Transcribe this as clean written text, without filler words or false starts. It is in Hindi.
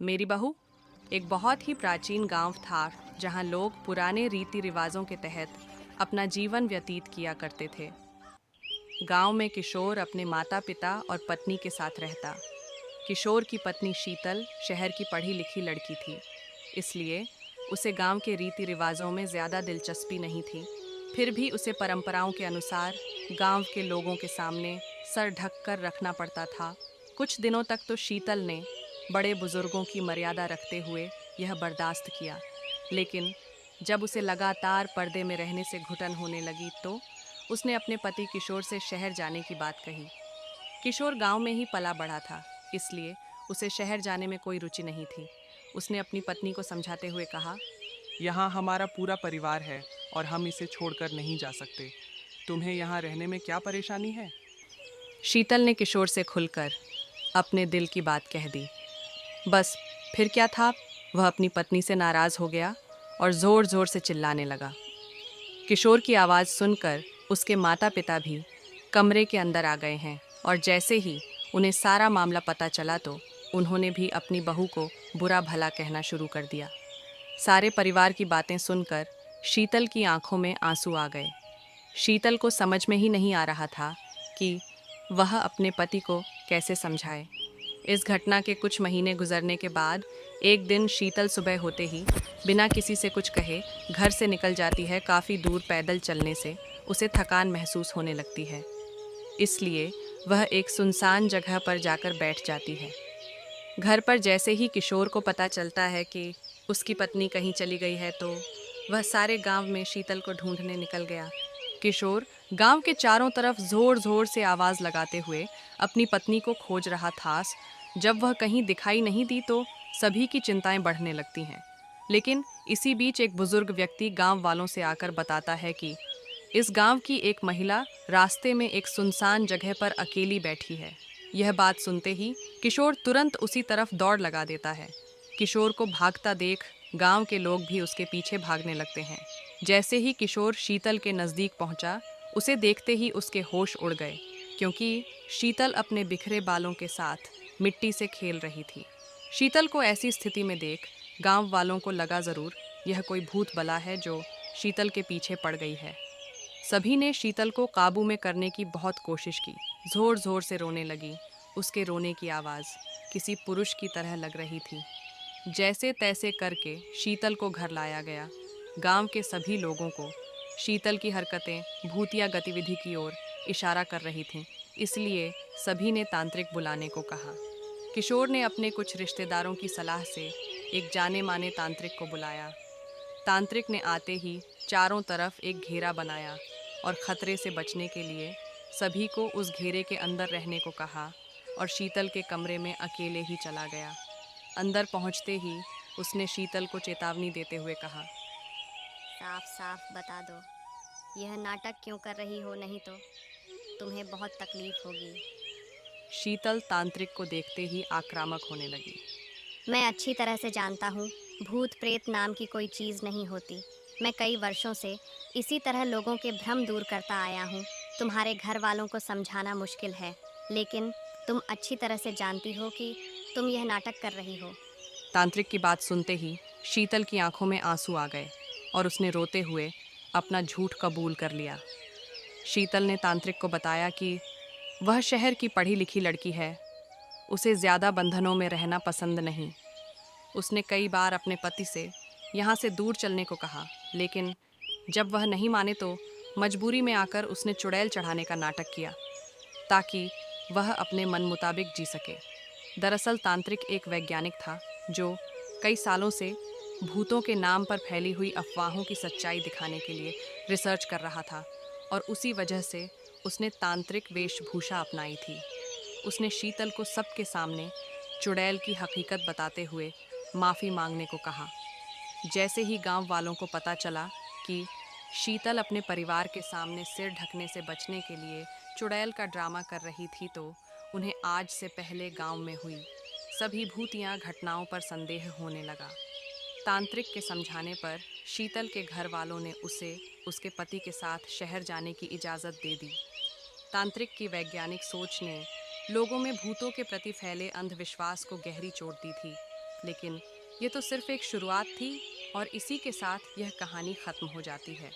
मेरी बहू, एक बहुत ही प्राचीन गांव था जहां लोग पुराने रीति रिवाजों के तहत अपना जीवन व्यतीत किया करते थे। गांव में किशोर अपने माता पिता और पत्नी के साथ रहता। किशोर की पत्नी शीतल शहर की पढ़ी लिखी लड़की थी, इसलिए उसे गांव के रीति रिवाजों में ज़्यादा दिलचस्पी नहीं थी। फिर भी उसे परंपराओं के अनुसार गांव के लोगों के सामने सर ढक कर रखना पड़ता था। कुछ दिनों तक तो शीतल ने बड़े बुजुर्गों की मर्यादा रखते हुए यह बर्दाश्त किया, लेकिन जब उसे लगातार पर्दे में रहने से घुटन होने लगी तो उसने अपने पति किशोर से शहर जाने की बात कही। किशोर गांव में ही पला बढ़ा था, इसलिए उसे शहर जाने में कोई रुचि नहीं थी। उसने अपनी पत्नी को समझाते हुए कहा, यहाँ हमारा पूरा परिवार है और हम इसे छोड़कर नहीं जा सकते। तुम्हें यहाँ रहने में क्या परेशानी है? शीतल ने किशोर से खुलकर अपने दिल की बात कह दी। बस फिर क्या था, वह अपनी पत्नी से नाराज़ हो गया और ज़ोर ज़ोर से चिल्लाने लगा। किशोर की आवाज़ सुनकर उसके माता पिता भी कमरे के अंदर आ गए हैं, और जैसे ही उन्हें सारा मामला पता चला तो उन्होंने भी अपनी बहू को बुरा भला कहना शुरू कर दिया। सारे परिवार की बातें सुनकर शीतल की आंखों में आंसू आ गए। शीतल को समझ में ही नहीं आ रहा था कि वह अपने पति को कैसे समझाए। इस घटना के कुछ महीने गुजरने के बाद एक दिन शीतल सुबह होते ही बिना किसी से कुछ कहे घर से निकल जाती है। काफ़ी दूर पैदल चलने से उसे थकान महसूस होने लगती है, इसलिए वह एक सुनसान जगह पर जाकर बैठ जाती है। घर पर जैसे ही किशोर को पता चलता है कि उसकी पत्नी कहीं चली गई है तो वह सारे गांव में शीतल को ढूंढने निकल गया। किशोर गांव के चारों तरफ जोर जोर से आवाज़ लगाते हुए अपनी पत्नी को खोज रहा था। जब वह कहीं दिखाई नहीं दी तो सभी की चिंताएं बढ़ने लगती हैं। लेकिन इसी बीच एक बुजुर्ग व्यक्ति गांव वालों से आकर बताता है कि इस गांव की एक महिला रास्ते में एक सुनसान जगह पर अकेली बैठी है। यह बात सुनते ही किशोर तुरंत उसी तरफ दौड़ लगा देता है। किशोर को भागता देख गांव के लोग भी उसके पीछे भागने लगते हैं। जैसे ही किशोर शीतल के नज़दीक पहुंचा, उसे देखते ही उसके होश उड़ गए, क्योंकि शीतल अपने बिखरे बालों के साथ मिट्टी से खेल रही थी। शीतल को ऐसी स्थिति में देख गांव वालों को लगा ज़रूर यह कोई भूत बला है जो शीतल के पीछे पड़ गई है। सभी ने शीतल को काबू में करने की बहुत कोशिश की। जोर जोर से रोने लगी। उसके रोने की आवाज़ किसी पुरुष की तरह लग रही थी। जैसे तैसे करके शीतल को घर लाया गया। गांव के सभी लोगों को शीतल की हरकतें भूतिया गतिविधि की ओर इशारा कर रही थीं, इसलिए सभी ने तांत्रिक बुलाने को कहा। किशोर ने अपने कुछ रिश्तेदारों की सलाह से एक जाने माने तांत्रिक को बुलाया। तांत्रिक ने आते ही चारों तरफ एक घेरा बनाया और खतरे से बचने के लिए सभी को उस घेरे के अंदर रहने को कहा, और शीतल के कमरे में अकेले ही चला गया। अंदर पहुंचते ही उसने शीतल को चेतावनी देते हुए कहा, साफ साफ बता दो, यह नाटक क्यों कर रही हो, नहीं तो तुम्हें बहुत तकलीफ होगी। शीतल तांत्रिक को देखते ही आक्रामक होने लगी। मैं अच्छी तरह से जानता हूँ, भूत प्रेत नाम की कोई चीज़ नहीं होती। मैं कई वर्षों से इसी तरह लोगों के भ्रम दूर करता आया हूँ। तुम्हारे घर वालों को समझाना मुश्किल है, लेकिन तुम अच्छी तरह से जानती हो कि तुम यह नाटक कर रही हो। तांत्रिक की बात सुनते ही शीतल की आंखों में आंसू आ गए और उसने रोते हुए अपना झूठ कबूल कर लिया। शीतल ने तांत्रिक को बताया कि वह शहर की पढ़ी लिखी लड़की है, उसे ज़्यादा बंधनों में रहना पसंद नहीं। उसने कई बार अपने पति से यहाँ से दूर चलने को कहा, लेकिन जब वह नहीं माने तो मजबूरी में आकर उसने चुड़ैल चढ़ाने का नाटक किया ताकि वह अपने मन मुताबिक जी सके। दरअसल तांत्रिक एक वैज्ञानिक था जो कई सालों से भूतों के नाम पर फैली हुई अफवाहों की सच्चाई दिखाने के लिए रिसर्च कर रहा था, और उसी वजह से उसने तांत्रिक वेशभूषा अपनाई थी। उसने शीतल को सबके सामने चुड़ैल की हकीकत बताते हुए माफ़ी मांगने को कहा। जैसे ही गांव वालों को पता चला कि शीतल अपने परिवार के सामने सिर ढकने से बचने के लिए चुड़ैल का ड्रामा कर रही थी तो उन्हें आज से पहले गांव में हुई सभी भूतिया घटनाओं पर संदेह होने लगा। तांत्रिक के समझाने पर शीतल के घर वालों ने उसे उसके पति के साथ शहर जाने की इजाज़त दे दी। तांत्रिक की वैज्ञानिक सोच ने लोगों में भूतों के प्रति फैले अंधविश्वास को गहरी चोट दी थी। लेकिन ये तो सिर्फ एक शुरुआत थी और इसी के साथ यह कहानी ख़त्म हो जाती है।